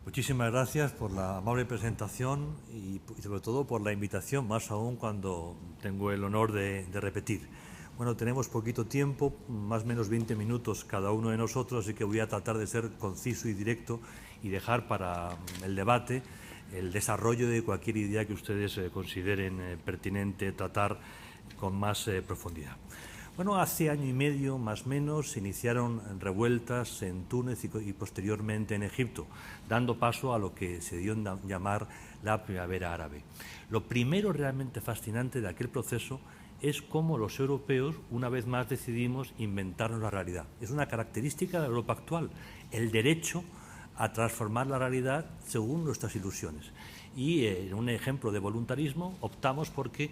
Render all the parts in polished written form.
Muchísimas gracias por la amable presentación y sobre todo por la invitación, más aún cuando tengo el honor de repetir. Bueno, tenemos poquito tiempo, más o menos 20 minutos cada uno de nosotros, así que voy a tratar de ser conciso y directo y dejar para el debate el desarrollo de cualquier idea que ustedes consideren pertinente tratar con más profundidad. Bueno, hace año y medio, más o menos, se iniciaron revueltas en Túnez y posteriormente en Egipto, dando paso a lo que se dio a llamar la primavera árabe. Lo primero realmente fascinante de aquel proceso es cómo los europeos, una vez más, decidimos inventarnos la realidad. Es una característica de la Europa actual, el derecho a transformar la realidad según nuestras ilusiones. Y en un ejemplo de voluntarismo optamos porque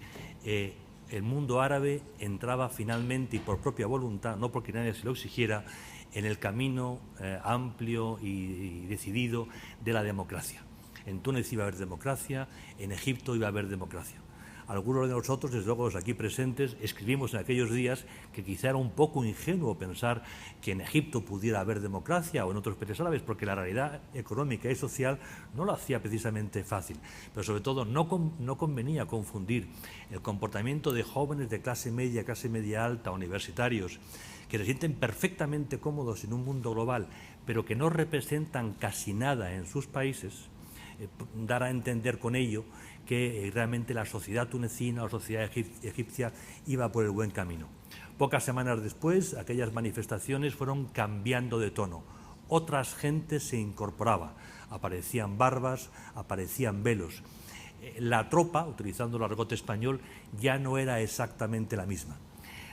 el mundo árabe entraba finalmente y por propia voluntad, no porque nadie se lo exigiera, en el camino amplio y decidido de la democracia. En Túnez iba a haber democracia, en Egipto iba a haber democracia. Algunos de nosotros, desde luego los aquí presentes, escribimos en aquellos días que quizá era un poco ingenuo pensar que en Egipto pudiera haber democracia o en otros países árabes, porque la realidad económica y social no lo hacía precisamente fácil. Pero sobre todo no convenía confundir el comportamiento de jóvenes de clase media alta, universitarios, que se sienten perfectamente cómodos en un mundo global, pero que no representan casi nada en sus países, dar a entender con ello que realmente la sociedad tunecina o la sociedad egipcia iba por el buen camino. Pocas semanas después, aquellas manifestaciones fueron cambiando de tono. Otras gentes se incorporaban, aparecían barbas, aparecían velos. La tropa, utilizando el argot español, ya no era exactamente la misma.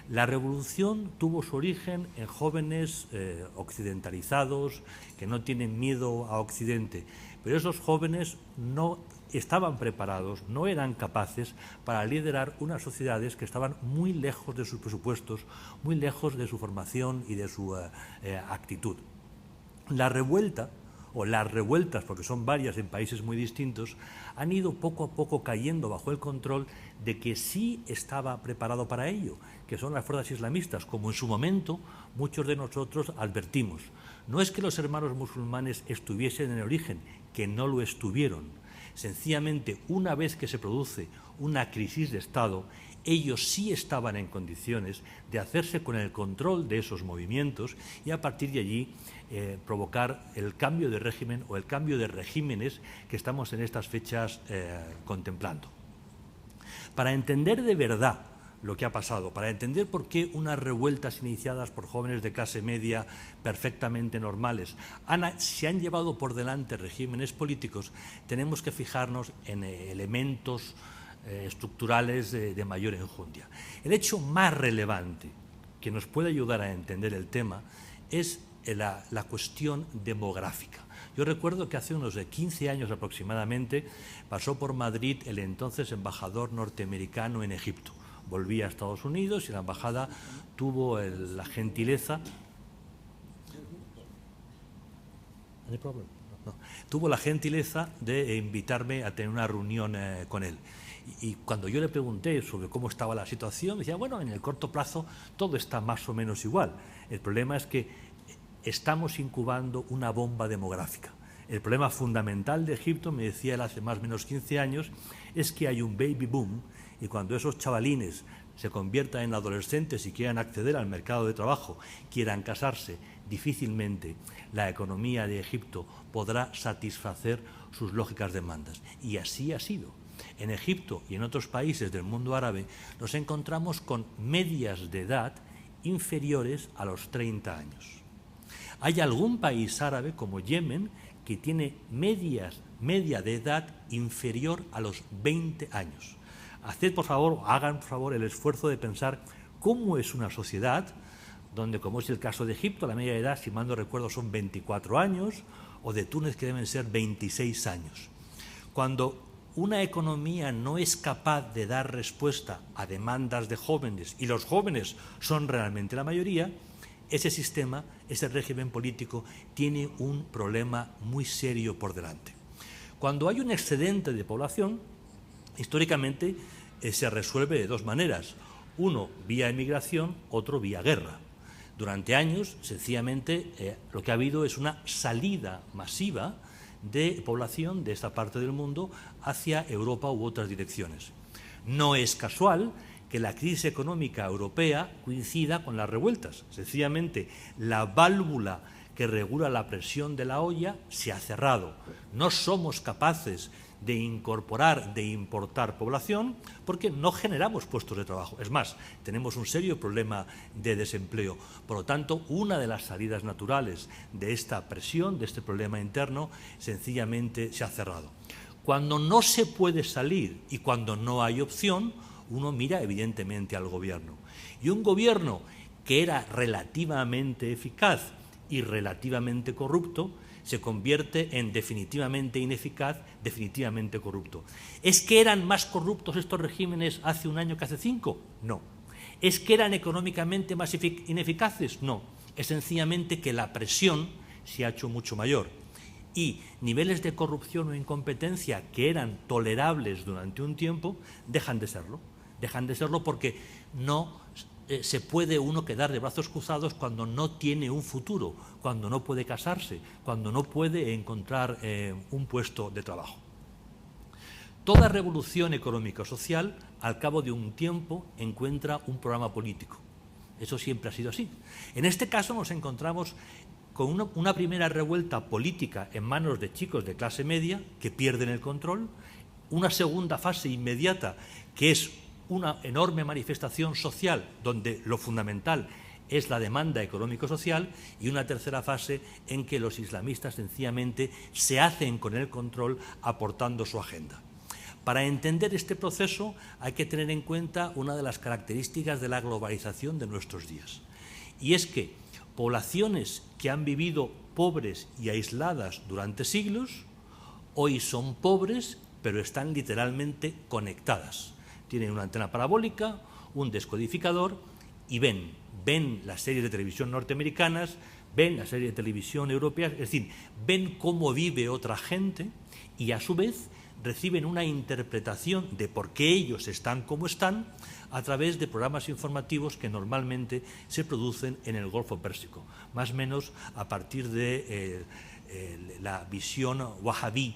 La revolución tuvo su origen en jóvenes occidentalizados, que no tienen miedo a Occidente, pero esos jóvenes no estaban preparados, no eran capaces para liderar unas sociedades que estaban muy lejos de sus presupuestos, muy lejos de su formación y de su actitud. La revuelta, o las revueltas, porque son varias en países muy distintos, han ido poco a poco cayendo bajo el control de que sí estaba preparado para ello, que son las fuerzas islamistas, como en su momento muchos de nosotros advertimos. No es que los hermanos musulmanes estuviesen en el origen, que no lo estuvieron. Sencillamente, una vez que se produce una crisis de Estado, ellos sí estaban en condiciones de hacerse con el control de esos movimientos y a partir de allí provocar el cambio de régimen o el cambio de regímenes que estamos en estas fechas contemplando. Para entender de verdad lo que ha pasado, para entender por qué unas revueltas iniciadas por jóvenes de clase media perfectamente normales se han llevado por delante regímenes políticos, tenemos que fijarnos en elementos estructurales de mayor enjundia. El hecho más relevante que nos puede ayudar a entender el tema es la cuestión demográfica. Yo recuerdo que hace unos 15 años aproximadamente pasó por Madrid el entonces embajador norteamericano en Egipto. Volvía a Estados Unidos y la embajada tuvo la gentileza... tuvo la gentileza de invitarme a tener una reunión con él. Y cuando yo le pregunté sobre cómo estaba la situación, me decía, bueno, en el corto plazo todo está más o menos igual. El problema es que estamos incubando una bomba demográfica. El problema fundamental de Egipto, me decía él hace más o menos 15 años, es que hay un baby boom y cuando esos chavalines se conviertan en adolescentes y quieran acceder al mercado de trabajo, quieran casarse, difícilmente la economía de Egipto podrá satisfacer sus lógicas demandas. Y así ha sido. En Egipto y en otros países del mundo árabe nos encontramos con medias de edad inferiores a los 30 años. Hay algún país árabe, como Yemen, que tiene media de edad inferior a los 20 años. Hagan por favor el esfuerzo de pensar cómo es una sociedad donde, como es el caso de Egipto, la media de edad, si mal no recuerdo, son 24 años, o de Túnez, que deben ser 26 años. Cuando una economía no es capaz de dar respuesta a demandas de jóvenes, y los jóvenes son realmente la mayoría, ese sistema, ese régimen político, tiene un problema muy serio por delante. Cuando hay un excedente de población, históricamente se resuelve de dos maneras. Uno, vía emigración, otro, vía guerra. Durante años, sencillamente, lo que ha habido es una salida masiva de población de esta parte del mundo hacia Europa u otras direcciones. No es casual que la crisis económica europea coincida con las revueltas. Sencillamente, la válvula que regula la presión de la olla se ha cerrado. No somos capaces de incorporar, de importar población, porque no generamos puestos de trabajo. Es más, tenemos un serio problema de desempleo. Por lo tanto, una de las salidas naturales de esta presión, de este problema interno, sencillamente se ha cerrado. Cuando no se puede salir y cuando no hay opción, uno mira evidentemente al gobierno. Y un gobierno que era relativamente eficaz y relativamente corrupto, se convierte en definitivamente ineficaz, definitivamente corrupto. ¿Es que eran más corruptos estos regímenes hace un año que hace 5? No. ¿Es que eran económicamente más ineficaces? No. Es sencillamente que la presión se ha hecho mucho mayor. Y niveles de corrupción o incompetencia que eran tolerables durante un tiempo, dejan de serlo. Dejan de serlo porque no se puede uno quedar de brazos cruzados cuando no tiene un futuro, cuando no puede casarse, cuando no puede encontrar un puesto de trabajo. Toda revolución económica o social, al cabo de un tiempo, encuentra un programa político. Eso siempre ha sido así. En este caso nos encontramos con una primera revuelta política en manos de chicos de clase media que pierden el control, una segunda fase inmediata que es una enorme manifestación social donde lo fundamental es la demanda económico-social y una tercera fase en que los islamistas sencillamente se hacen con el control aportando su agenda. Para entender este proceso hay que tener en cuenta una de las características de la globalización de nuestros días, y es que poblaciones que han vivido pobres y aisladas durante siglos hoy son pobres pero están literalmente conectadas. Tienen una antena parabólica, un descodificador y ven las series de televisión norteamericanas, ven las series de televisión europeas, es decir, ven cómo vive otra gente y a su vez reciben una interpretación de por qué ellos están como están a través de programas informativos que normalmente se producen en el Golfo Pérsico, más o menos a partir de la visión wahabí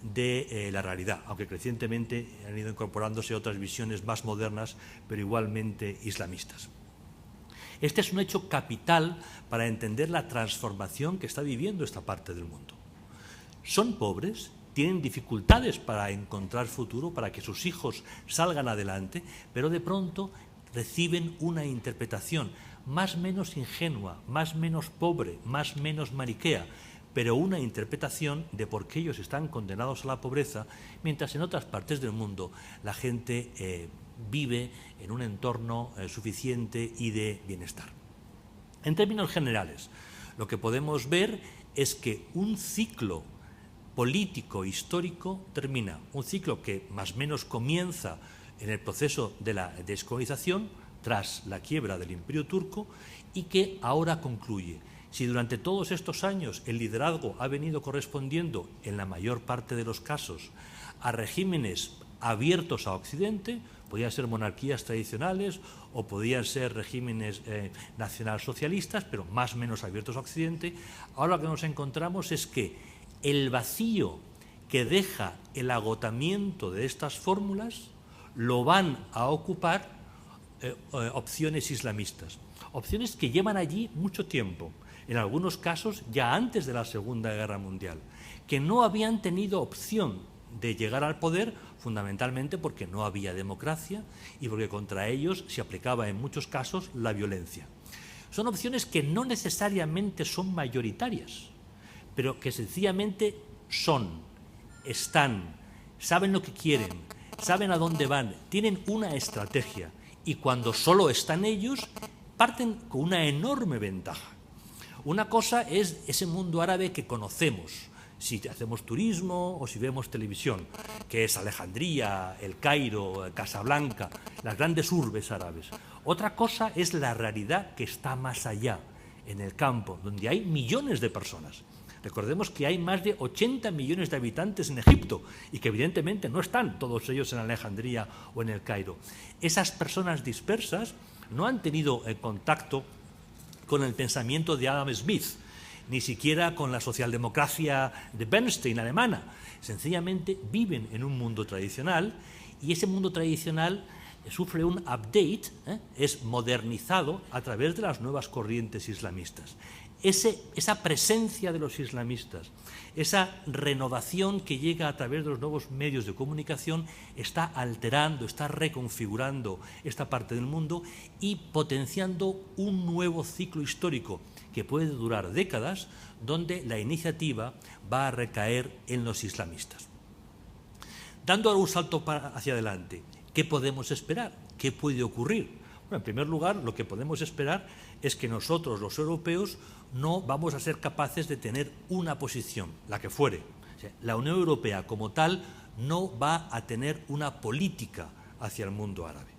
de la realidad, aunque crecientemente han ido incorporándose otras visiones más modernas, pero igualmente islamistas. Este es un hecho capital para entender la transformación que está viviendo esta parte del mundo. Son pobres, tienen dificultades para encontrar futuro, para que sus hijos salgan adelante, pero de pronto reciben una interpretación más o menos ingenua, más o menos pobre, más o menos maniquea, pero una interpretación de por qué ellos están condenados a la pobreza, mientras en otras partes del mundo la gente vive en un entorno suficiente y de bienestar. En términos generales, lo que podemos ver es que un ciclo político histórico termina, un ciclo que más o menos comienza en el proceso de la descolonización tras la quiebra del Imperio Turco y que ahora concluye. Si durante todos estos años el liderazgo ha venido correspondiendo, en la mayor parte de los casos, a regímenes abiertos a Occidente, podían ser monarquías tradicionales o podían ser regímenes nacionalsocialistas, pero más o menos abiertos a Occidente, ahora lo que nos encontramos es que el vacío que deja el agotamiento de estas fórmulas lo van a ocupar opciones islamistas, opciones que llevan allí mucho tiempo, en algunos casos ya antes de la Segunda Guerra Mundial, que no habían tenido opción de llegar al poder fundamentalmente porque no había democracia y porque contra ellos se aplicaba en muchos casos la violencia. Son opciones que no necesariamente son mayoritarias, pero que sencillamente están, saben lo que quieren, saben a dónde van, tienen una estrategia y cuando solo están ellos parten con una enorme ventaja. Una cosa es ese mundo árabe que conocemos, si hacemos turismo o si vemos televisión, que es Alejandría, El Cairo, Casablanca, las grandes urbes árabes. Otra cosa es la realidad que está más allá, en el campo, donde hay millones de personas. Recordemos que hay más de 80 millones de habitantes en Egipto y que evidentemente no están todos ellos en Alejandría o en El Cairo. Esas personas dispersas no han tenido contacto con el pensamiento de Adam Smith, ni siquiera con la socialdemocracia de Bernstein alemana. Sencillamente viven en un mundo tradicional y ese mundo tradicional sufre un update, es modernizado a través de las nuevas corrientes islamistas. Esa presencia de los islamistas, esa renovación que llega a través de los nuevos medios de comunicación está alterando, está reconfigurando esta parte del mundo y potenciando un nuevo ciclo histórico que puede durar décadas, donde la iniciativa va a recaer en los islamistas. Dando ahora un salto hacia adelante, ¿qué podemos esperar? ¿Qué puede ocurrir? Bueno, en primer lugar, lo que podemos esperar es que nosotros, los europeos, no vamos a ser capaces de tener una posición, la que fuere. O sea, la Unión Europea como tal no va a tener una política hacia el mundo árabe.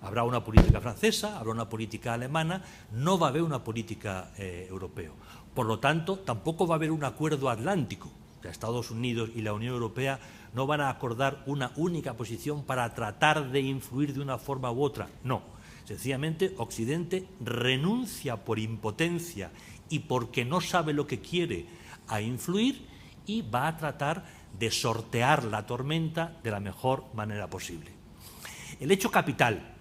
Habrá una política francesa, habrá una política alemana, no va a haber una política europea. Por lo tanto, tampoco va a haber un acuerdo atlántico. O sea, Estados Unidos y la Unión Europea no van a acordar una única posición para tratar de influir de una forma u otra. No. Sencillamente, Occidente renuncia por impotencia y porque no sabe lo que quiere a influir y va a tratar de sortear la tormenta de la mejor manera posible. El hecho capital,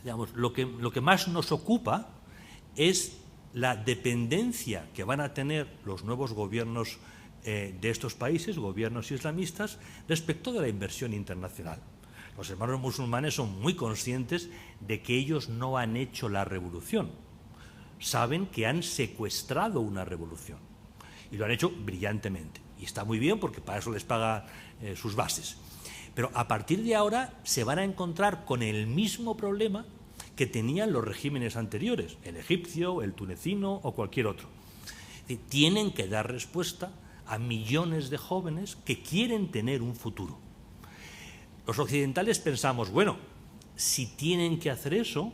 digamos, lo que más nos ocupa es la dependencia que van a tener los nuevos gobiernos de estos países, gobiernos islamistas, respecto de la inversión internacional. Los hermanos musulmanes son muy conscientes de que ellos no han hecho la revolución. Saben que han secuestrado una revolución y lo han hecho brillantemente. Y está muy bien porque para eso les paga sus bases. Pero a partir de ahora se van a encontrar con el mismo problema que tenían los regímenes anteriores, el egipcio, el tunecino o cualquier otro. Es decir, tienen que dar respuesta a millones de jóvenes que quieren tener un futuro. Los occidentales pensamos, bueno, si tienen que hacer eso,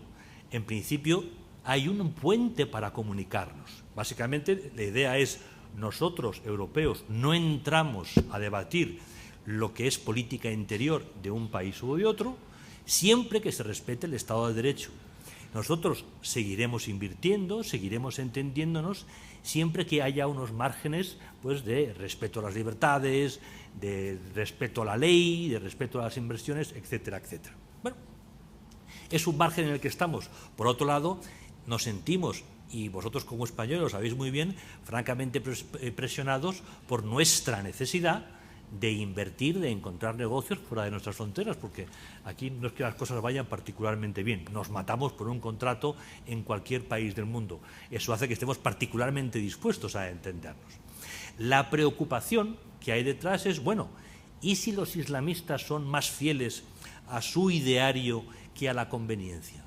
en principio hay un puente para comunicarnos. Básicamente la idea es, nosotros, europeos, no entramos a debatir lo que es política interior de un país u de otro, siempre que se respete el Estado de Derecho. Nosotros seguiremos invirtiendo, seguiremos entendiéndonos, siempre que haya unos márgenes pues, de respeto a las libertades, de respeto a la ley, de respeto a las inversiones, etcétera, etcétera. Bueno, es un margen en el que estamos. Por otro lado, nos sentimos, y vosotros como españoles lo sabéis muy bien, francamente presionados por nuestra necesidad de invertir, de encontrar negocios fuera de nuestras fronteras, porque aquí no es que las cosas vayan particularmente bien. Nos matamos por un contrato en cualquier país del mundo. Eso hace que estemos particularmente dispuestos a entendernos. La preocupación que hay detrás es, bueno, ¿y si los islamistas son más fieles a su ideario que a la conveniencia?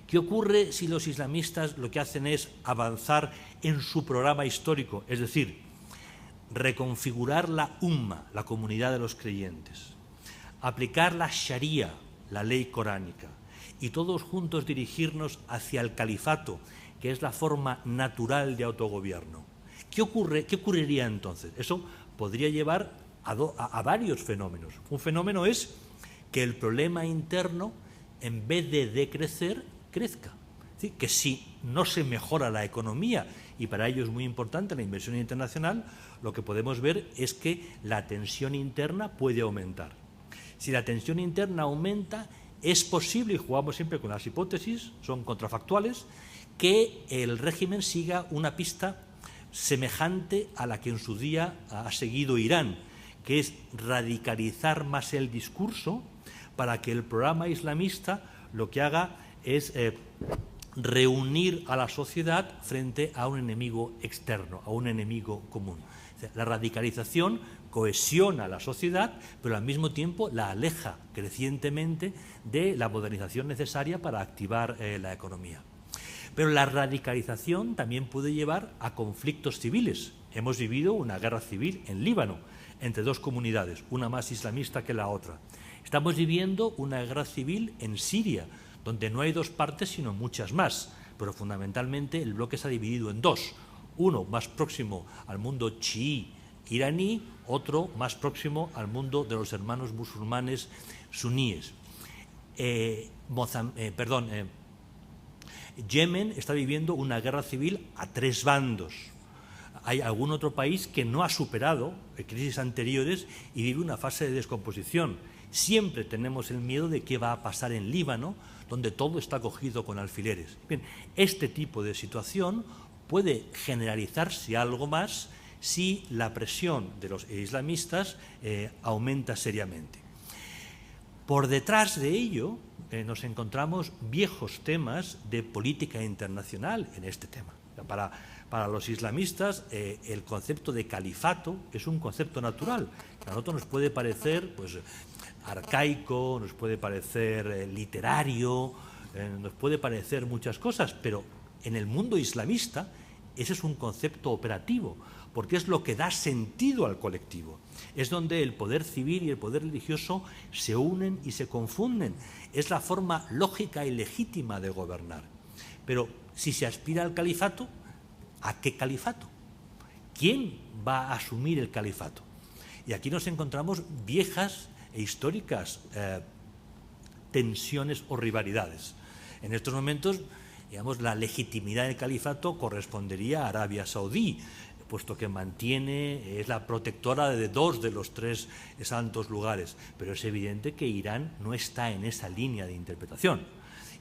¿Qué ocurre si los islamistas lo que hacen es avanzar en su programa histórico, es decir, reconfigurar la umma, la comunidad de los creyentes, aplicar la sharia, la ley coránica, y todos juntos dirigirnos hacia el califato, que es la forma natural de autogobierno? ¿Qué ocurriría entonces? Eso podría llevar a varios fenómenos. Un fenómeno es que el problema interno, en vez de decrecer, crezca. Es decir, que si no se mejora la economía, y para ello es muy importante la inversión internacional, lo que podemos ver es que la tensión interna puede aumentar. Si la tensión interna aumenta, es posible, y jugamos siempre con las hipótesis, son contrafactuales, que el régimen siga una pista semejante a la que en su día ha seguido Irán, que es radicalizar más el discurso para que el programa islamista lo que haga es reunir a la sociedad frente a un enemigo externo, a un enemigo común. La radicalización cohesiona a la sociedad, pero al mismo tiempo la aleja crecientemente de la modernización necesaria para activar la economía. Pero la radicalización también puede llevar a conflictos civiles. Hemos vivido una guerra civil en Líbano entre dos comunidades, una más islamista que la otra. Estamos viviendo una guerra civil en Siria, donde no hay dos partes sino muchas más, pero fundamentalmente el bloque se ha dividido en dos. Uno más próximo al mundo chií iraní, otro más próximo al mundo de los hermanos musulmanes suníes. Yemen está viviendo una guerra civil a tres bandos. hay algún otro país que no ha superado crisis anteriores y vive una fase de descomposición. Siempre tenemos el miedo de qué va a pasar en Líbano, donde todo está cogido con alfileres. Bien, este tipo de situación puede generalizarse algo más si la presión de los islamistas aumenta seriamente. Por detrás de ello nos encontramos viejos temas de política internacional en este tema. Para los islamistas el concepto de califato es un concepto natural, que a nosotros nos puede parecer pues, arcaico, nos puede parecer literario, nos puede parecer muchas cosas, pero en el mundo islamista ese es un concepto operativo, porque es lo que da sentido al colectivo. Es donde el poder civil y el poder religioso se unen y se confunden. Es la forma lógica y legítima de gobernar. Pero si se aspira al califato, ¿a qué califato? ¿Quién va a asumir el califato? Y aquí nos encontramos viejas e históricas tensiones o rivalidades. En estos momentos, digamos, la legitimidad del califato correspondería a Arabia Saudí, puesto que es la protectora de 2 de los 3 santos lugares. Pero es evidente que Irán no está en esa línea de interpretación.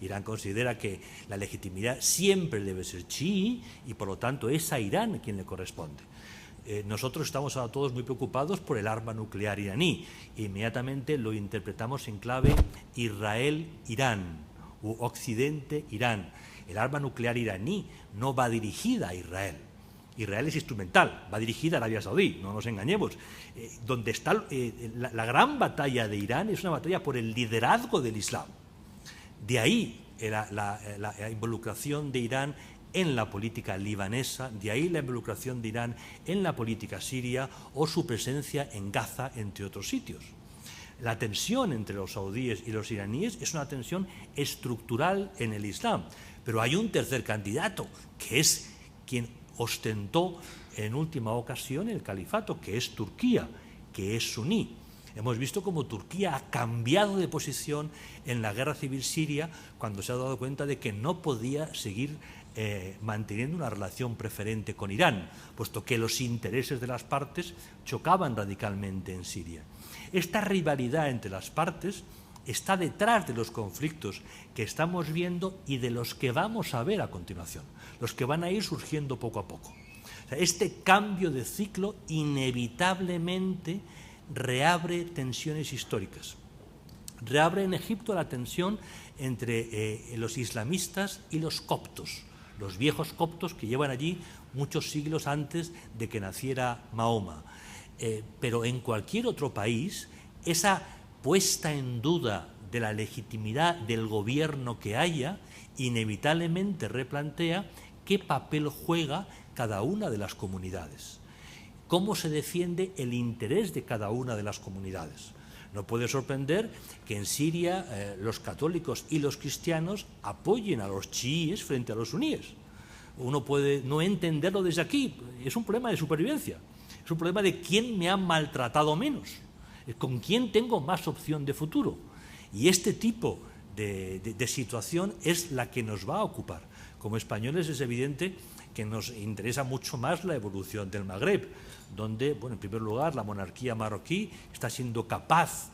Irán considera que la legitimidad siempre debe ser chií y por lo tanto es a Irán a quien le corresponde. Nosotros estamos ahora todos muy preocupados por el arma nuclear iraní. Inmediatamente lo interpretamos en clave Israel-Irán u Occidente-Irán. El arma nuclear iraní no va dirigida a Israel. Israel es instrumental, va dirigida a Arabia Saudí, no nos engañemos. Donde está la gran batalla de Irán es una batalla por el liderazgo del Islam. De ahí la involucración de Irán en la política libanesa, de ahí la involucración de Irán en la política siria o su presencia en Gaza, entre otros sitios. La tensión entre los saudíes y los iraníes es una tensión estructural en el Islam, pero hay un tercer candidato, que es quien ostentó en última ocasión el califato, que es Turquía, que es suní. Hemos visto cómo Turquía ha cambiado de posición en la guerra civil siria cuando se ha dado cuenta de que no podía seguir manteniendo una relación preferente con Irán, puesto que los intereses de las partes chocaban radicalmente en Siria. Esta rivalidad entre las partes está detrás de los conflictos que estamos viendo y de los que vamos a ver a continuación, los que van a ir surgiendo poco a poco. O sea, este cambio de ciclo inevitablemente reabre tensiones históricas. Reabre en Egipto la tensión entre los islamistas y los coptos, los viejos coptos que llevan allí muchos siglos antes de que naciera Mahoma. Pero en cualquier otro país, esa puesta en duda de la legitimidad del gobierno que haya, inevitablemente replantea qué papel juega cada una de las comunidades, cómo se defiende el interés de cada una de las comunidades. No puede sorprender que en Siria los católicos y los cristianos apoyen a los chiíes frente a los suníes. Uno puede no entenderlo desde aquí, es un problema de supervivencia, es un problema de quién me ha maltratado menos, con quién tengo más opción de futuro. Y este tipo de situación es la que nos va a ocupar. Como españoles es evidente que nos interesa mucho más la evolución del Magreb, donde, bueno, en primer lugar, la monarquía marroquí está siendo capaz,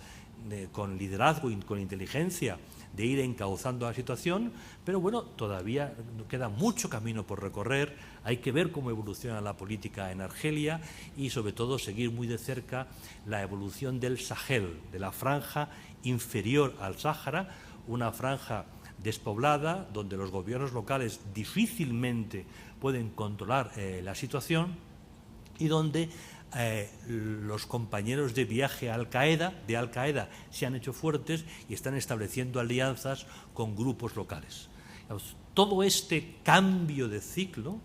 con liderazgo y con inteligencia, de ir encauzando la situación, pero bueno, todavía queda mucho camino por recorrer. Hay que ver cómo evoluciona la política en Argelia y, sobre todo, seguir muy de cerca la evolución del Sahel, de la franja inferior al Sáhara, una franja despoblada, donde los gobiernos locales difícilmente pueden controlar la situación y donde los compañeros de viaje de Al-Qaeda se han hecho fuertes y están estableciendo alianzas con grupos locales. Todo este cambio de ciclo,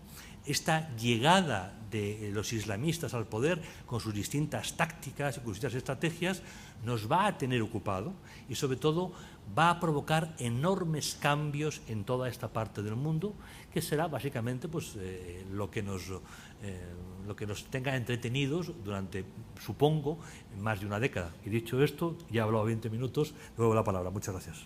esta llegada de los islamistas al poder con sus distintas tácticas y sus distintas estrategias, nos va a tener ocupado y sobre todo va a provocar enormes cambios en toda esta parte del mundo, que será básicamente pues, lo que nos tenga entretenidos durante, supongo, más de una década. Y dicho esto, ya he hablado 20 minutos, luego la palabra. Muchas gracias.